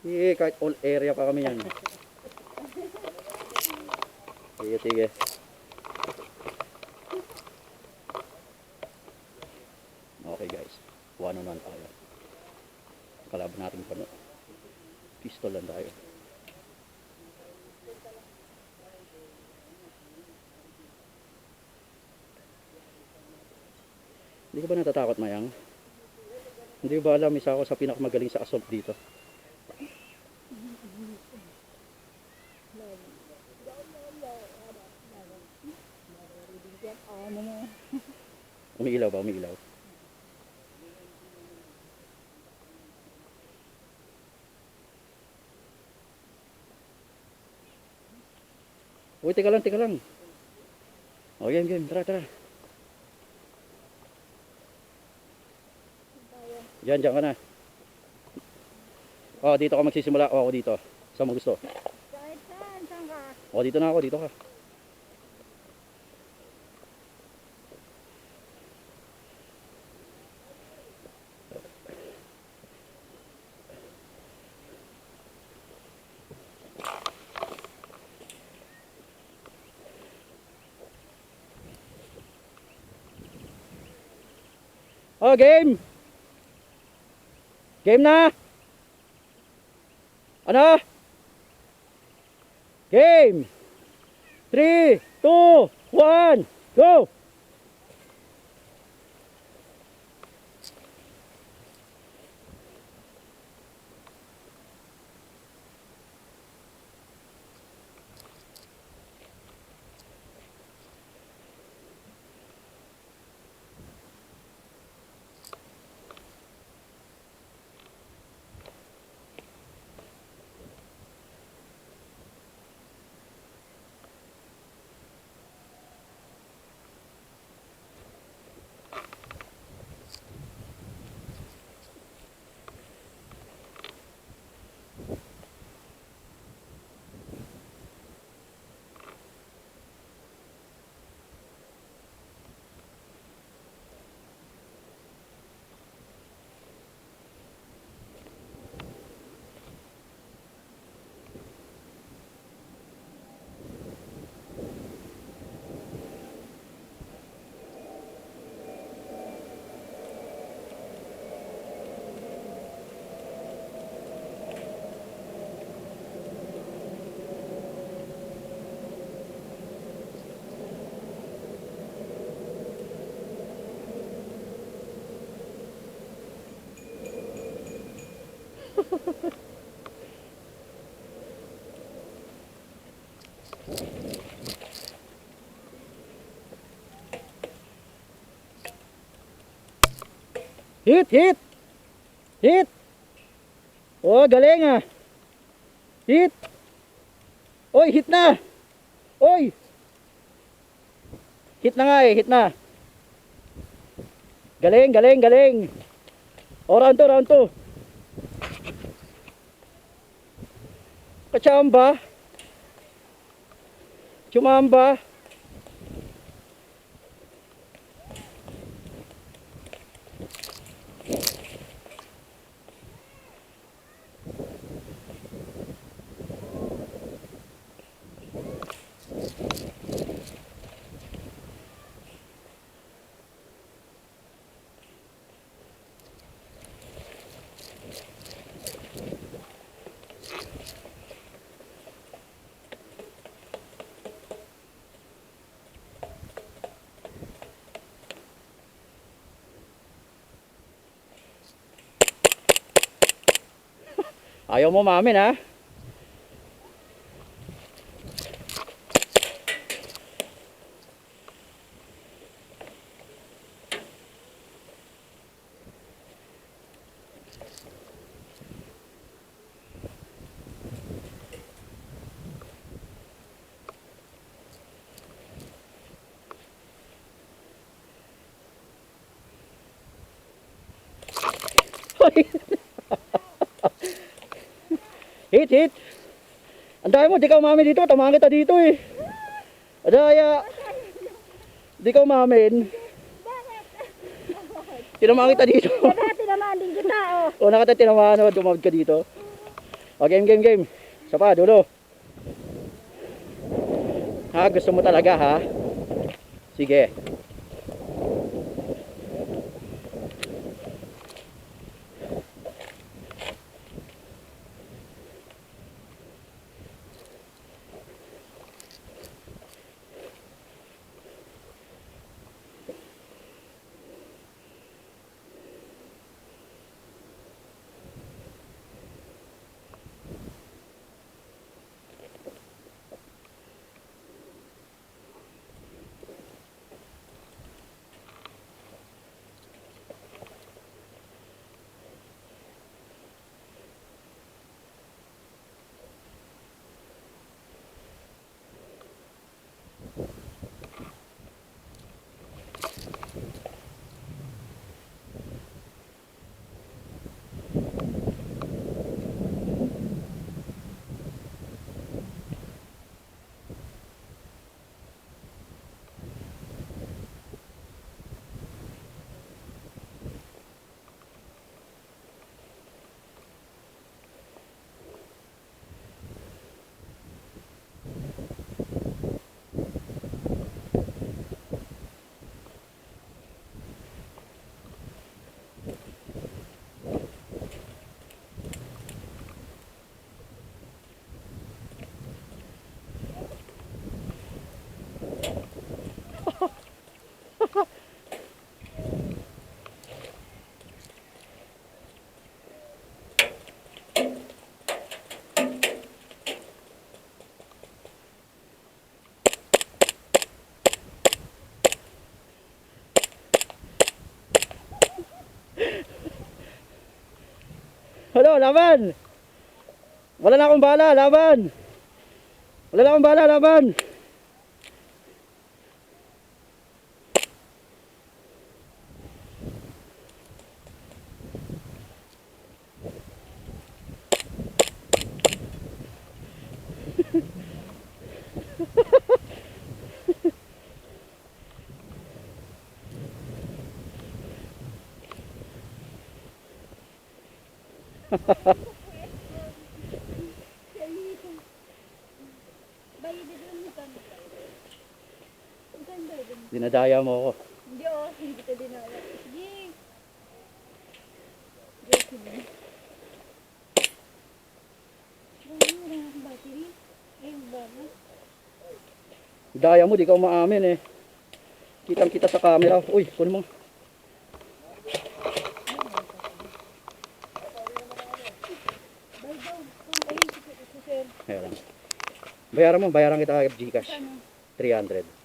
Sige, kahit all area pa kami yan. Sige, sige. Okay guys, 1-on-1 tayo. Kalaban natin pa no. Pistol lang tayo. Hindi ka ba natatakot, Mayang? Hindi ba alam, isa ako sa pinakamagaling sa assault dito. Umiilaw ba? Umiilaw. Uy, teka lang, teka lang. O, game, game. Tara, tara. Diyan, diyan ka na. O, dito ka magsisimula. O, ako dito. Saan mo gusto? Kahit saan, saan ka? O, dito na ako. Dito ka. Oh, game! Game na! Ano? Game! 3, 2, 1, go! Hit, hit! Hit! Oh, galing ah! Hit! Oy, hit na! Oy! Hit na nga eh, hit na! Galing, galing, galing! O, round 2, round 2! Kachamba! Chumamba! Ayaw mo mamin ha? Hit, hit. Ang dami mo, di ka umamin dito. Tamahan kita dito eh. Adaya. Di ka umamin. Tinamaan kita dito. Kaya tinamaan din kita oh. O nakita tinamaan, tumawad ka dito. O, game. Isa pa, dulo. Ha, gusto mo talaga ha? Sige. Ano, laban! Wala na akong bala, laban! Wala na akong bala, laban! Dinadaya mo ako. Hindi oh, hindi kita dinala. Sige. Sige. Wala akong battery. Ayun ba? Daya mo, di ka umaamin eh. Kitang kita sa camera. Uy, kunin mo. Ayan lang. Bayaran mo, bayaran kita Gcash. 300.